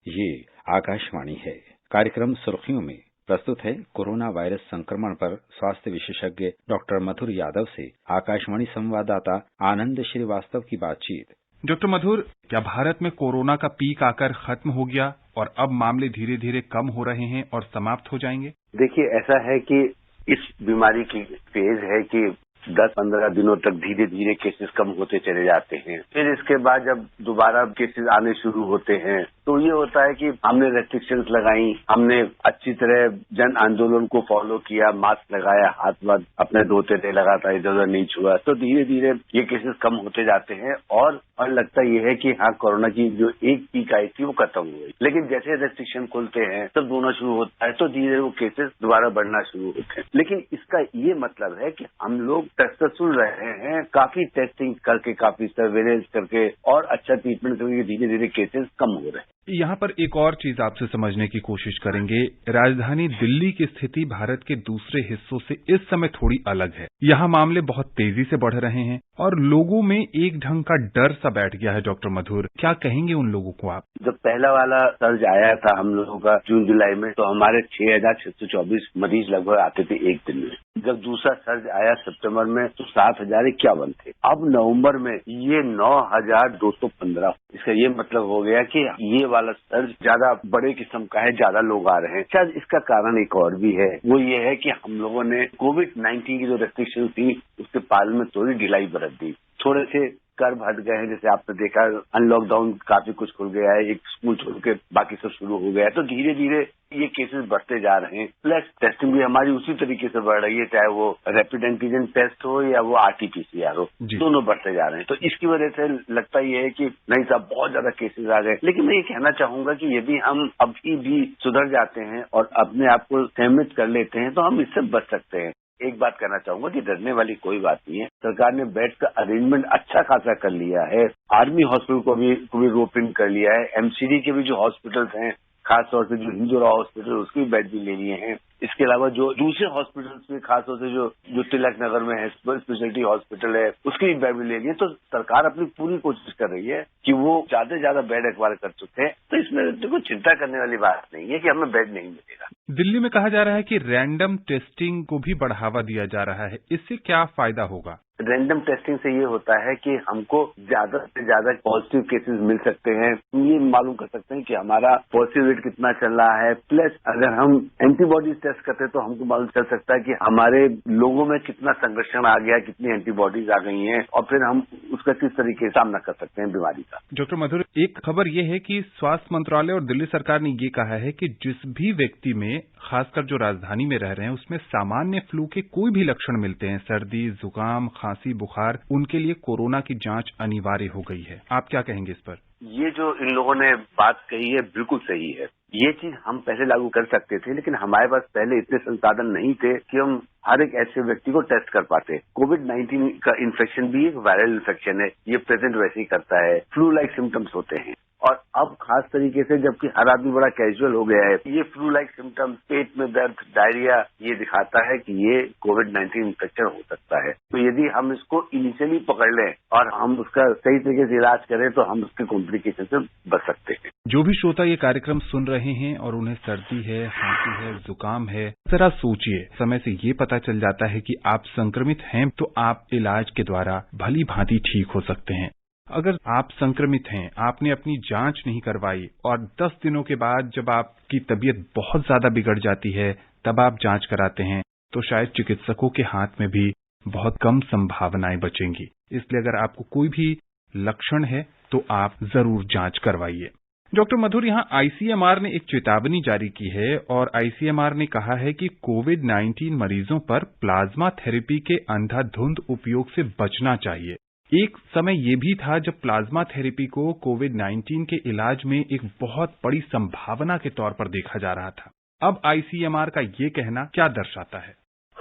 ये आकाशवाणी है। कार्यक्रम सुर्खियों में प्रस्तुत है कोरोना वायरस संक्रमण पर स्वास्थ्य विशेषज्ञ डॉक्टर मधुर यादव से आकाशवाणी संवाददाता आनंद श्रीवास्तव की बातचीत। डॉक्टर मधुर, क्या भारत में कोरोना का पीक आकर खत्म हो गया और अब मामले धीरे धीरे कम हो रहे हैं और समाप्त हो जाएंगे? देखिए, ऐसा है कि इस बीमारी की फेज है कि 10-15 दिनों तक धीरे धीरे केसेस कम होते चले जाते हैं। फिर इसके बाद जब दोबारा केसेस आने शुरू होते हैं तो ये होता है कि हमने रेस्ट्रिक्शंस लगाई, हमने अच्छी तरह जन आंदोलन को फॉलो किया, मास्क लगाया, हाथ वाथ अपने धोते रहे, लगातार इधर उधर नहीं छुआ, तो धीरे धीरे ये केसेस कम होते जाते हैं और लगता ये है कि हाँ, कोरोना की जो एक पीक आई थी वो खत्म हो गई। लेकिन जैसे रेस्ट्रिक्शन खुलते हैं तब होना शुरू होता है तो धीरे वो केसेस दोबारा बढ़ना शुरू होते हैं। लेकिन इसका ये मतलब है कि हम लोग सक्सेसफुल रहे हैं, काफी टेस्टिंग करके, काफी सर्वेलेंस करके और अच्छा ट्रीटमेंट करके धीरे धीरे केसेस कम हो रहे हैं। यहाँ पर एक और चीज आपसे समझने की कोशिश करेंगे। राजधानी दिल्ली की स्थिति भारत के दूसरे हिस्सों से इस समय थोड़ी अलग है। यहाँ मामले बहुत तेजी से बढ़ रहे हैं और लोगों में एक ढंग का डर सा बैठ गया है। डॉक्टर मधुर, क्या कहेंगे उन लोगों को आप? जब पहला वाला सर्ज आया था हम लोगों का जून जुलाई में, तो हमारे 6,624 मरीज लगभग आते थे एक दिन में। जब दूसरा सर्ज आया सितंबर में तो 7,051 थे। अब नवंबर में ये 9,215। इसका ये मतलब हो गया कि ये वाला सर्ज ज्यादा बड़े किस्म का है, ज्यादा लोग आ रहे हैं। शायद इसका कारण एक और भी है, वो ये है कि हम लोगों ने कोविड-19 की जो रेस्ट्रिक्शन थी उसके पालन में थोड़ी ढिलाई बरत दी, थोड़े से कर्व हट गए हैं। जैसे आपने देखा, अनलॉकडाउन काफी कुछ खुल गया है, एक स्कूल छोड़ के बाकी सब शुरू हो गया है, तो धीरे धीरे ये केसेस बढ़ते जा रहे हैं। प्लस टेस्टिंग भी हमारी उसी तरीके से बढ़ रही है, चाहे वो रैपिड एंटीजन टेस्ट हो या वो RT-PCR हो, दोनों बढ़ते जा रहे हैं। तो इसकी वजह से लगता ये है कि नहीं साहब, बहुत ज्यादा केसेस आ गए। लेकिन मैं ये कहना चाहूंगा कि यदि हम अभी भी सुधर जाते हैं और अपने आप को संयमित कर लेते हैं तो हम इससे बच सकते हैं। एक बात कहना चाहूंगा कि डरने वाली कोई बात नहीं है। सरकार ने बेड का अरेंजमेंट अच्छा खासा कर लिया है। आर्मी हॉस्पिटल को भी रोप इन कर लिया है। MCD के भी जो हॉस्पिटल्स हैं, खासतौर से जो हिंदुरा हॉस्पिटल, उसके भी बेड भी ले लिए हैं। इसके अलावा जो दूसरे हॉस्पिटल्स में, खासतौर से जो तिलक नगर में है, स्पेशलिटी हॉस्पिटल है, उसके भी बेड भी ले लिए। तो सरकार अपनी पूरी कोशिश कर रही है कि वो ज्यादा से ज्यादा बेड एक्वायर कर चुके हैं। तो इसमें देखो, चिंता करने वाली बात नहीं है कि हमें बेड नहीं मिलेगा। दिल्ली में कहा जा रहा है कि रैंडम टेस्टिंग को भी बढ़ावा दिया जा रहा है। इससे क्या फायदा होगा? रैंडम टेस्टिंग से ये होता है कि हमको ज्यादा से ज्यादा पॉजिटिव केसेस मिल सकते हैं। ये मालूम कर सकते हैं कि हमारा पॉजिटिव रेट कितना चल रहा है। प्लस अगर हम एंटीबॉडीज टेस्ट करते हैं तो हमको मालूम चल सकता है कि हमारे लोगों में कितना संरक्षण आ गया, कितनी एंटीबॉडीज आ गई हैं, और फिर हम उसका किस तरीके से सामना कर सकते हैं बीमारी का। डॉक्टर मधुर, एक खबर ये है कि स्वास्थ्य मंत्रालय और दिल्ली सरकार ने ये कहा है कि जिस भी व्यक्ति में, खासकर जो राजधानी में रह रहे हैं, उसमें सामान्य फ्लू के कोई भी लक्षण मिलते हैं, सर्दी, जुकाम, खांसी, बुखार, उनके लिए कोरोना की जांच अनिवार्य हो गई है। आप क्या कहेंगे इस पर? ये जो इन लोगों ने बात कही है बिल्कुल सही है। ये चीज हम पहले लागू कर सकते थे, लेकिन हमारे पास पहले इतने संसाधन नहीं थे कि हम हर एक ऐसे व्यक्ति को टेस्ट कर पाते। कोविड-19 का इन्फेक्शन भी एक वायरल इन्फेक्शन है, ये प्रेजेंट वैसे ही करता है, फ्लू लाइक सिम्टम्स होते हैं। और अब खास तरीके से जबकि हर आदमी बड़ा कैजुअल हो गया है, ये फ्लू लाइक सिम्टम्स, पेट में दर्द, डायरिया, ये दिखाता है कि ये कोविड-19 इन्फेक्शन हो सकता है। तो यदि हम इसको इनिशियली पकड़ लें और हम उसका सही तरीके से इलाज करें तो हम उसके कॉम्प्लिकेशन से बच सकते हैं। जो भी श्रोता ये कार्यक्रम सुन रहे हैं और उन्हें सर्दी है, खांसी है, जुकाम है, जरा सोचिए। समय से ये पता चल जाता है कि आप संक्रमित हैं तो आप इलाज के द्वारा भली भांति ठीक हो सकते हैं। अगर आप संक्रमित हैं, आपने अपनी जांच नहीं करवाई और 10 दिनों के बाद जब आपकी तबीयत बहुत ज्यादा बिगड़ जाती है तब आप जांच कराते हैं, तो शायद चिकित्सकों के हाथ में भी बहुत कम संभावनाएं बचेंगी। इसलिए अगर आपको कोई भी लक्षण है तो आप जरूर जांच करवाइए। डॉक्टर मधुर, यहाँ ICMR ने एक चेतावनी जारी की है और ICMR ने कहा है कि कोविड-19 मरीजों पर प्लाज्मा थेरेपी के अंधाधुंध उपयोग से बचना चाहिए। एक समय ये भी था जब प्लाज्मा थेरेपी को कोविड-19 के इलाज में एक बहुत बड़ी संभावना के तौर पर देखा जा रहा था। अब ICMR का ये कहना क्या दर्शाता है?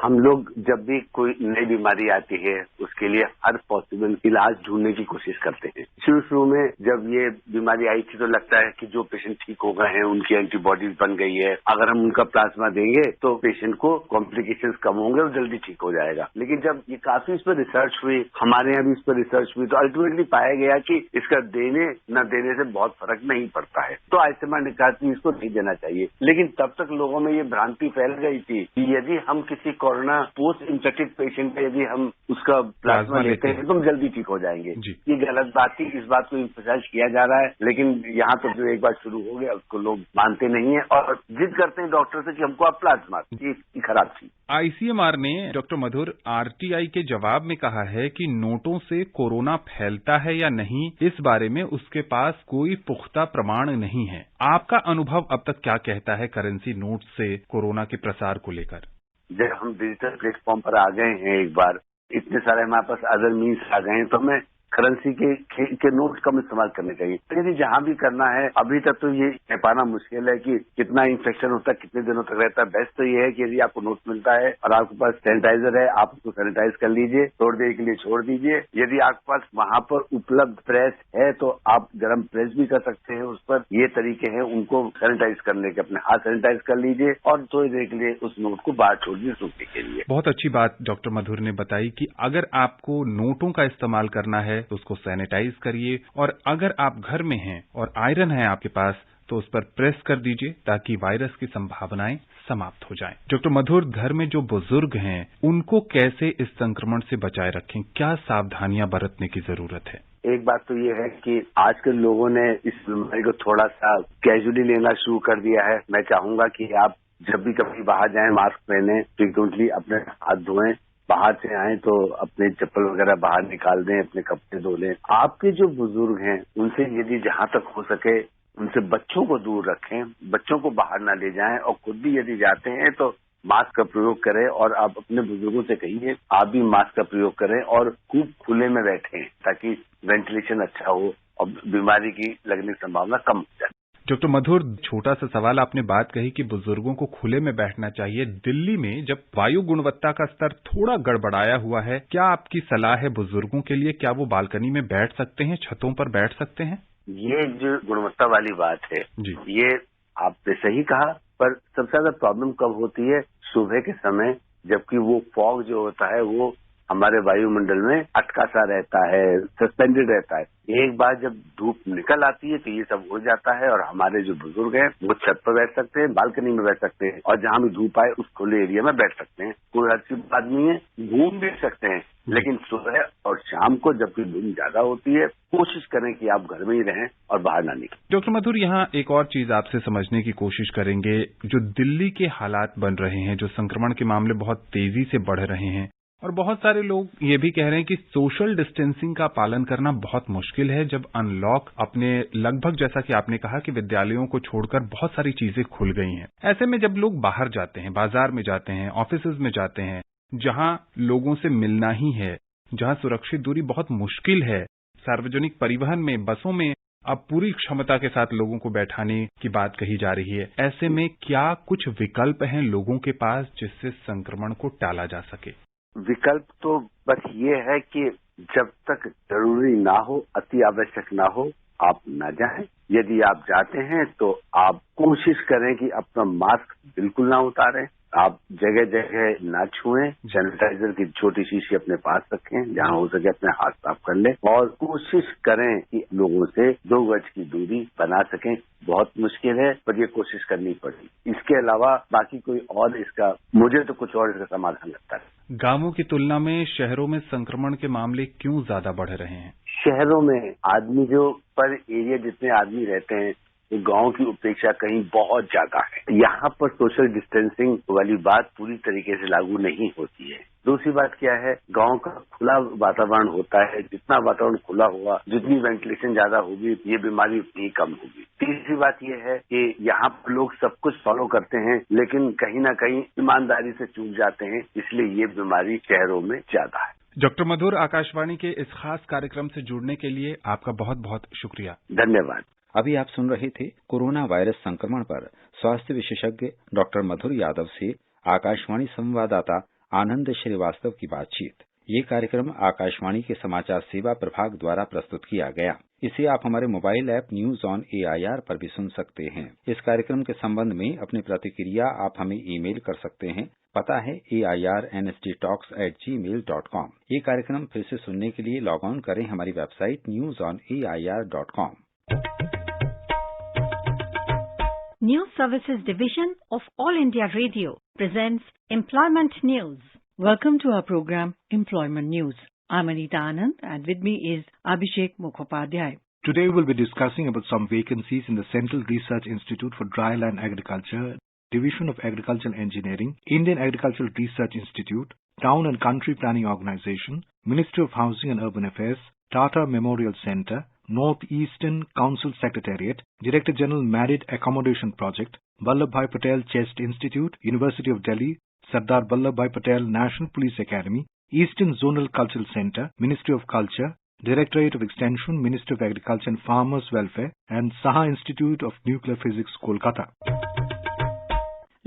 हम लोग जब भी कोई नई बीमारी आती है उसके लिए हर पॉसिबल इलाज ढूंढने की कोशिश करते हैं। शुरू में जब ये बीमारी आई थी तो लगता है कि जो पेशेंट ठीक हो गए हैं उनकी एंटीबॉडीज बन गई है, अगर हम उनका प्लाज्मा देंगे तो पेशेंट को कॉम्प्लिकेशंस कम होंगे और जल्दी ठीक हो जाएगा। लेकिन जब ये काफी इस पर रिसर्च हुई, हमारे यहाँ भी इस पर रिसर्च हुई, तो अल्टीमेटली पाया गया कि इसका देने न देने से बहुत फर्क नहीं पड़ता है। तो आयुष्मान ने कहा कि इसको नहीं देना चाहिए। लेकिन तब तक लोगों में ये भ्रांति फैल गई थी कि यदि हम किसी कोरोना पोस्ट इन्फेक्टेड पेशेंट पे यदि हम उसका प्लाज्मा लेते हैं तो हम जल्दी ठीक हो जाएंगे। ये गलत बात थी, इस बात को इम्फसाइज किया जा रहा है, लेकिन यहाँ तो जो एक बार शुरू हो गया उसको लोग मानते नहीं है और जिद करते हैं डॉक्टर से कि हमको आप प्लाज्मा। ये खराब थी। आईसीएमआर ने डॉक्टर मधुर आरटीआई के जवाब में कहा है कि नोटों से कोरोना फैलता है या नहीं, इस बारे में उसके पास कोई पुख्ता प्रमाण नहीं है। आपका अनुभव अब तक क्या कहता है करेंसी नोट से कोरोना के प्रसार को लेकर? जब हम डिजिटल प्लेटफॉर्म पर आ गए हैं, एक बार इतने सारे हमारे पास अदर मीन्स आ गए हैं, तो हमें करेंसी के नोट कम इस्तेमाल करने चाहिए। तो यदि जहां भी करना है, अभी तक तो ये कह पाना मुश्किल है कि कितना इन्फेक्शन होता है, कितने दिनों तक रहता है। बेस्ट तो ये है कि यदि आपको नोट मिलता है और आपके पास सैनिटाइजर है, आप उसको सैनिटाइज कर लीजिए, थोड़ी देर के लिए छोड़ दीजिए। यदि आपके पास वहां पर उपलब्ध प्रेस है तो आप गर्म प्रेस भी कर सकते हैं उस पर। ये तरीके हैं उनको सैनिटाइज करने के, अपने हाथ सैनिटाइज कर लीजिए और थोड़ी देर के लिए उस नोट को बाहर छोड़ दीजिए सूखने के लिए। बहुत अच्छी बात डॉक्टर मधुर ने बताई कि अगर आपको नोटों का इस्तेमाल करना है तो उसको सैनिटाइज करिए, और अगर आप घर में हैं और आयरन है आपके पास तो उस पर प्रेस कर दीजिए ताकि वायरस की संभावनाएं समाप्त हो जाएं। डॉक्टर मधुर, घर में जो बुजुर्ग हैं उनको कैसे इस संक्रमण से बचाए रखें, क्या सावधानियां बरतने की जरूरत है? एक बात तो ये है कि आजकल लोगों ने इस बीमारी को थोड़ा सा कैजुअली लेना शुरू कर दिया है। मैं चाहूंगा कि आप जब भी कभी बाहर जाएं मास्क पहने, फ्रीक्वेंटली अपने हाथ धोएं, बाहर से आए तो अपने चप्पल वगैरह बाहर निकाल दें, अपने कपड़े धो लें। आपके जो बुजुर्ग हैं उनसे यदि जहां तक हो सके उनसे बच्चों को दूर रखें, बच्चों को बाहर ना ले जाएं और खुद भी यदि जाते हैं तो मास्क का प्रयोग करें और आप अपने बुजुर्गों से कहिए आप भी मास्क का प्रयोग करें और खूब खुले में बैठें ताकि वेंटिलेशन अच्छा हो और बीमारी की लगने की संभावना कम हो जाए। डॉक्टर मधुर, छोटा सा सवाल, आपने बात कही कि बुजुर्गों को खुले में बैठना चाहिए। दिल्ली में जब वायु गुणवत्ता का स्तर थोड़ा गड़बड़ाया हुआ है, क्या आपकी सलाह है बुजुर्गों के लिए, क्या वो बालकनी में बैठ सकते हैं, छतों पर बैठ सकते हैं? ये जो गुणवत्ता वाली बात है जी, ये आपने सही कहा, पर सबसे ज्यादा प्रॉब्लम कब होती है? सुबह के समय, जबकि वो फॉग जो होता है वो हमारे वायुमंडल में अटका सा रहता है, सस्पेंडेड रहता है। एक बार जब धूप निकल आती है तो ये सब हो जाता है और हमारे जो बुजुर्ग हैं वो छत पर बैठ सकते हैं, बालकनी में बैठ सकते हैं और जहां भी धूप आए उस खुले एरिया में बैठ सकते हैं। कोई अच्छी बात नहीं है, घूम भी सकते हैं, लेकिन सुबह और शाम को जबकि धूप ज्यादा होती है कोशिश करें कि आप घर में ही रहें और बाहर ना निकलें। डॉक्टर मधुर, यहाँ एक और चीज आपसे समझने की कोशिश करेंगे। जो दिल्ली के हालात बन रहे हैं, जो संक्रमण के मामले बहुत तेजी से बढ़ रहे हैं और बहुत सारे लोग ये भी कह रहे हैं कि सोशल डिस्टेंसिंग का पालन करना बहुत मुश्किल है जब अनलॉक अपने लगभग, जैसा कि आपने कहा कि विद्यालयों को छोड़कर बहुत सारी चीजें खुल गई हैं। ऐसे में जब लोग बाहर जाते हैं, बाजार में जाते हैं, ऑफिसेज में जाते हैं, जहां लोगों से मिलना ही है, जहां सुरक्षित दूरी बहुत मुश्किल है, सार्वजनिक परिवहन में, बसों में अब पूरी क्षमता के साथ लोगों को बैठाने की बात कही जा रही है। ऐसे में क्या कुछ विकल्प हैं लोगों के पास जिससे संक्रमण को टाला जा सके? विकल्प तो बस ये है कि जब तक जरूरी ना हो, अति आवश्यक ना हो, आप न जाएं। यदि आप जाते हैं तो आप कोशिश करें कि अपना मास्क बिल्कुल ना उतारें, आप जगह जगह ना छुएं, सैनिटाइजर की छोटी शीशी अपने पास रखें, जहां हो सके अपने हाथ साफ कर लें और कोशिश करें कि लोगों से 2 गज की दूरी बना सकें। बहुत मुश्किल है पर ये कोशिश करनी पड़ेगी। इसके अलावा बाकी कोई और इसका, मुझे तो कुछ और इसका समाधान लगता है। गांवों की तुलना में शहरों में संक्रमण के मामले क्यों ज्यादा बढ़ रहे हैं? शहरों में आदमी जो पर एरिया जितने आदमी रहते हैं वो गांव की उपेक्षा कहीं बहुत ज्यादा है। यहाँ पर सोशल डिस्टेंसिंग वाली बात पूरी तरीके से लागू नहीं होती है। दूसरी बात क्या है, गांव का खुला वातावरण होता है, जितना वातावरण खुला हुआ, जितनी वेंटिलेशन ज्यादा होगी ये बीमारी उतनी कम होगी। तीसरी बात ये है कि यहाँ पर लोग सब कुछ फॉलो करते हैं लेकिन कहीं ना कहीं ईमानदारी से चूक जाते हैं, इसलिए ये बीमारी शहरों में ज्यादा है। डॉक्टर मधुर, आकाशवाणी के इस खास कार्यक्रम से जुड़ने के लिए आपका बहुत बहुत शुक्रिया। धन्यवाद। अभी आप सुन रहे थे कोरोना वायरस संक्रमण पर स्वास्थ्य विशेषज्ञ डॉक्टर मधुर यादव से आकाशवाणी संवाददाता आनंद श्रीवास्तव की बातचीत। ये कार्यक्रम आकाशवाणी के समाचार सेवा प्रभाग द्वारा प्रस्तुत किया गया। इसे आप हमारे mobile app news on AIR पर भी सुन सकते हैं। इस कार्यक्रम के संबंध में अपनी प्रतिक्रिया आप हमें ईमेल कर सकते हैं। पता है airnsttalks@gmail.com। ये कार्यक्रम फिर से सुनने के लिए लॉग ऑन करें हमारी website newsonair.com। News Services Division of All India Radio presents Employment News. Welcome to our program Employment News. I'm Anita Anand and with me is Abhishek Mukhopadhyay. Today we'll be discussing about some vacancies in the Central Research Institute for Dryland Agriculture, Division of Agricultural Engineering, Indian Agricultural Research Institute, Town and Country Planning Organization, Ministry of Housing and Urban Affairs, Tata Memorial Centre, Northeastern Council Secretariat, Director General Married Accommodation Project, Vallabhbhai Patel Chest Institute, University of Delhi, Sardar Vallabhbhai Patel National Police Academy, Eastern Zonal Cultural Centre, Ministry of Culture, Directorate of Extension, Ministry of Agriculture and Farmers Welfare, and Saha Institute of Nuclear Physics, Kolkata.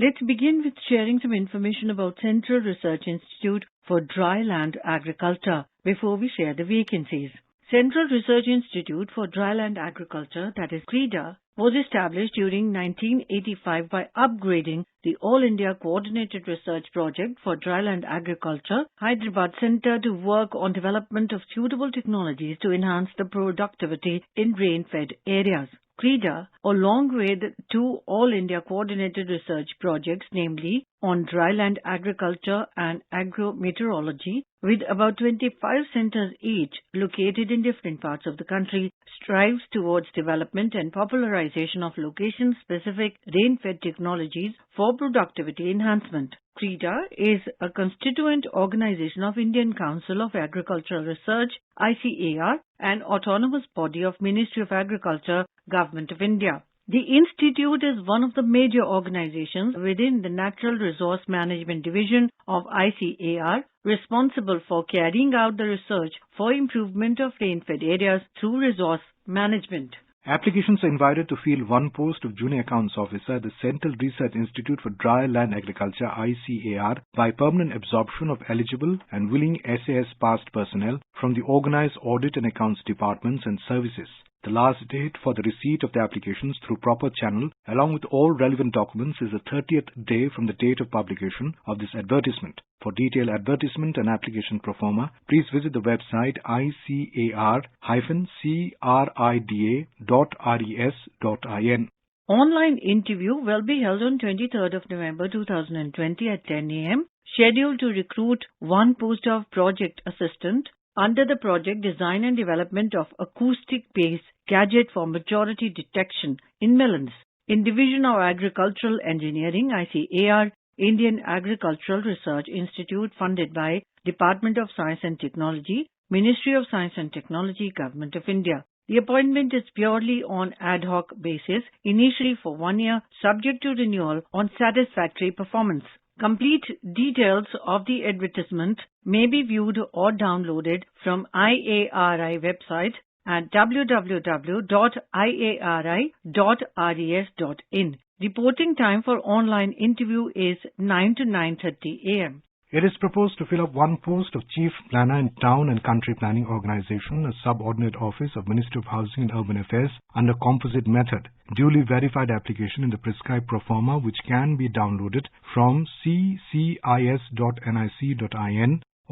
Let's begin with sharing some information about Central Research Institute for Dryland Agriculture before we share the vacancies. Central Research Institute for Dryland Agriculture, that is CREDA, was established during 1985 by upgrading the All India Coordinated Research Project for Dryland Agriculture, Hyderabad Centre, to work on development of suitable technologies to enhance the productivity in rain-fed areas. CREDA, along with two All India Coordinated Research Projects, namely on dryland agriculture and agrometeorology, with about 25 centers each located in different parts of the country, strives towards development and popularization of location-specific rain-fed technologies for productivity enhancement. CREDA is a constituent organization of Indian Council of Agricultural Research, ICAR, an autonomous body of Ministry of Agriculture, Government of India. The institute is one of the major organizations within the Natural Resource Management Division of ICAR, responsible for carrying out the research for improvement of rain-fed areas through resource management. Applications are invited to fill one post of Junior Accounts Officer at the Central Research Institute for Dryland Agriculture, ICAR, by permanent absorption of eligible and willing SAS passed personnel from the organized audit and accounts departments and services. The last date for the receipt of the applications through proper channel, along with all relevant documents, is the 30th day from the date of publication of this advertisement. For detailed advertisement and application pro forma, please visit the website icar-crida.res.in. Online interview will be held on 23rd of November 2020 at 10 a.m., scheduled to recruit one post of project assistant under the project Design and Development of Acoustic-Based Gadget for Majority Detection in Melons, in Division of Agricultural Engineering, ICAR, Indian Agricultural Research Institute, funded by Department of Science and Technology, Ministry of Science and Technology, Government of India. The appointment is purely on ad hoc basis, initially for 1 year, subject to renewal on satisfactory performance. Complete details of the advertisement may be viewed or downloaded from IARI website at www.iari.res.in. Reporting time for online interview is 9 to 9:30 a.m. It is proposed to fill up one post of Chief Planner in Town and Country Planning Organization, a subordinate office of Ministry of Housing and Urban Affairs, under composite method. Duly verified application in the prescribed pro forma, which can be downloaded from ccis.nic.in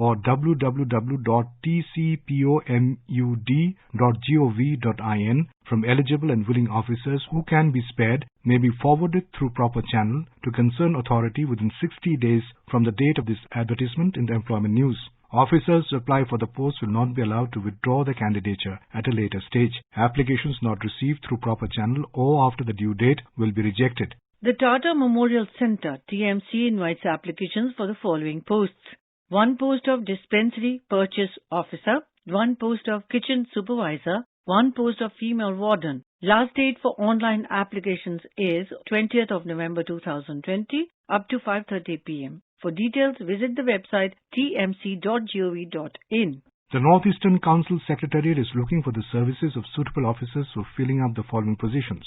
or www.tcpomud.gov.in from eligible and willing officers who can be spared may be forwarded through proper channel to concerned authority within 60 days from the date of this advertisement in the employment news. Officers who apply for the post will not be allowed to withdraw the candidature at a later stage. Applications not received through proper channel or after the due date will be rejected. The Tata Memorial Centre, TMC, invites applications for the following posts: one post of Dispensary Purchase Officer, one post of Kitchen Supervisor, one post of Female Warden. Last date for online applications is 20th of November 2020 up to 5:30 p.m. For details, visit the website tmc.gov.in. The Northeastern Council Secretariat is looking for the services of suitable officers for filling up the following positions: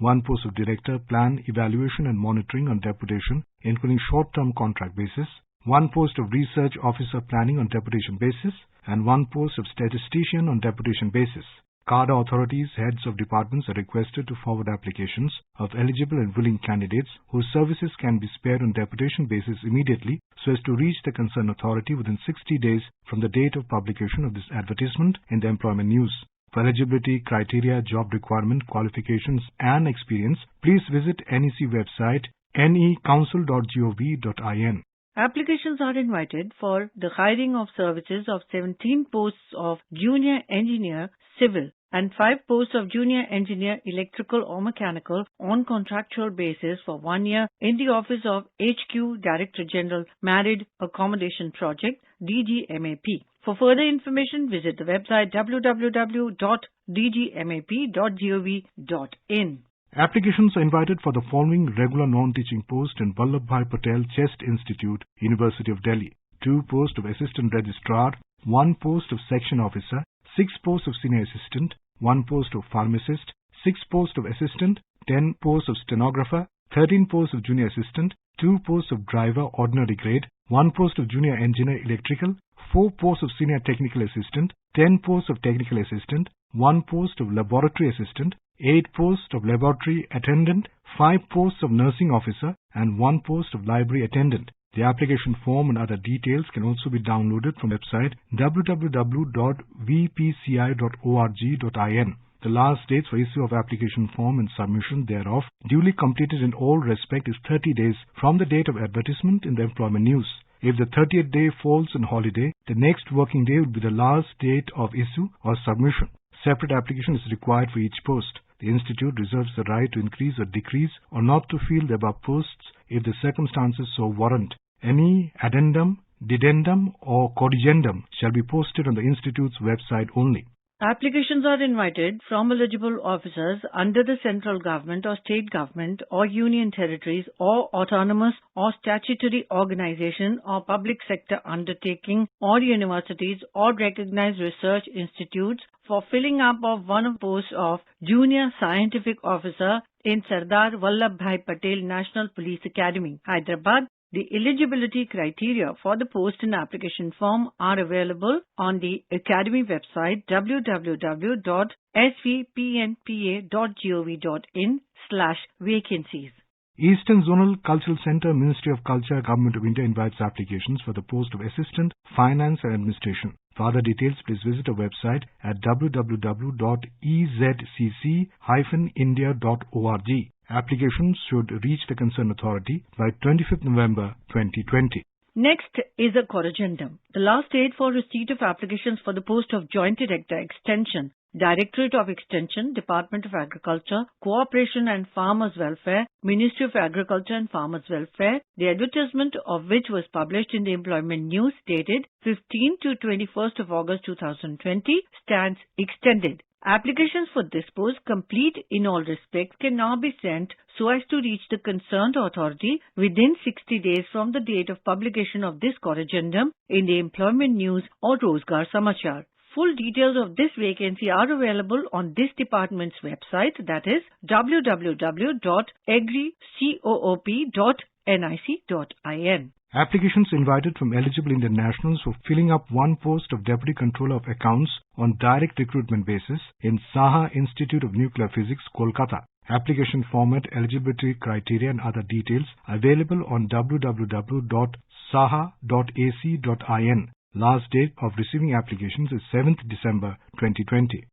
one post of Director, Plan, Evaluation and Monitoring on deputation, including short-term contract basis; 1 post of Research Officer Planning on deputation basis, and 1 post of Statistician on deputation basis. CADA authorities, heads of departments are requested to forward applications of eligible and willing candidates whose services can be spared on deputation basis immediately so as to reach the concerned authority within 60 days from the date of publication of this advertisement in the employment news. For eligibility, criteria, job requirement, qualifications and experience, please visit NEC website necouncil.gov.in. Applications are invited for the hiring of services of 17 posts of Junior Engineer Civil and 5 posts of Junior Engineer Electrical or Mechanical on contractual basis for 1 year in the Office of HQ Director General Married Accommodation Project, DGMAP. For further information, visit the website www.dgmap.gov.in. Applications are invited for the following regular non-teaching post in Vallabhbhai Patel Chest Institute, University of Delhi. 2 posts of Assistant Registrar, 1 post of Section Officer, 6 posts of Senior Assistant, 1 post of Pharmacist, 6 posts of Assistant, 10 posts of Stenographer, 13 posts of Junior Assistant, 2 posts of Driver Ordinary Grade, 1 post of Junior Engineer Electrical, 4 posts of Senior Technical Assistant, 10 posts of Technical Assistant, 1 post of Laboratory Assistant, 8 posts of Laboratory Attendant, 5 posts of Nursing Officer, and 1 post of Library Attendant. The application form and other details can also be downloaded from website www.vpci.org.in. The last dates for issue of application form and submission thereof, duly completed in all respect, is 30 days from the date of advertisement in the employment news. If the 30th day falls on holiday, the next working day would be the last date of issue or submission. Separate application is required for each post. The Institute reserves the right to increase or decrease or not to fill the above posts if the circumstances so warrant. Any addendum, dedendum or corrigendum shall be posted on the Institute's website only. Applications are invited from eligible officers under the central government or state government or union territories or autonomous or statutory organization or public sector undertaking or universities or recognized research institutes for filling up of one of posts of Junior Scientific Officer in Sardar Vallabhbhai Patel National Police Academy, Hyderabad. The eligibility criteria for the post and application form are available on the Academy website www.svpnpa.gov.in/vacancies. Eastern Zonal Cultural Center, Ministry of Culture, Government of India invites applications for the post of Assistant, Finance and Administration. For other details, please visit our website at www.ezcc-india.org. Applications should reach the concerned authority by 25th November 2020. Next is a corrigendum. The last date for receipt of applications for the post of Joint Director Extension, Directorate of Extension, Department of Agriculture, Cooperation and Farmers Welfare, Ministry of Agriculture and Farmers Welfare, the advertisement of which was published in the Employment News dated 15 to 21st of August 2020, stands extended. Applications for this post, complete in all respects, can now be sent so as to reach the concerned authority within 60 days from the date of publication of this corrigendum in the Employment News or Rozgar Samachar. Full details of this vacancy are available on this department's website, that is www.agricoop.nic.in. Applications invited from eligible Indian nationals for filling up one post of Deputy Controller of Accounts on direct recruitment basis in Saha Institute of Nuclear Physics, Kolkata. Application format, eligibility criteria and other details available on www.saha.ac.in. Last date of receiving applications is 7th December 2020.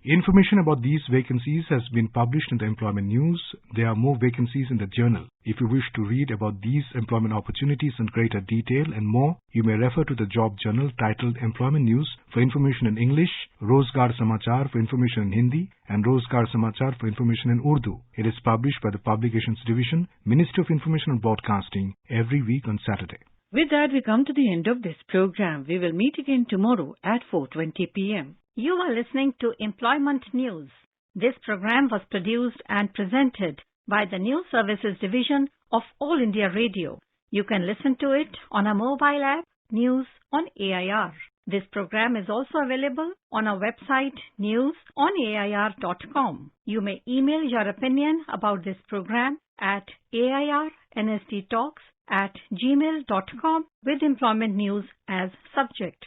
Information about these vacancies has been published in the Employment News. There are more vacancies in the journal. If you wish to read about these employment opportunities in greater detail and more, you may refer to the job journal titled Employment News for information in English, Rozgar Samachar for information in Hindi, and Rozgar Samachar for information in Urdu. It is published by the Publications Division, Ministry of Information and Broadcasting, every week on Saturday. With that, we come to the end of this program. We will meet again tomorrow at 4:20 p.m. You are listening to Employment News. This program was produced and presented by the News Services Division of All India Radio. You can listen to it on our mobile app, News on AIR. This program is also available on our website, newsonair.com. You may email your opinion about this program at airnsttalks @gmail.com with employment news as subject.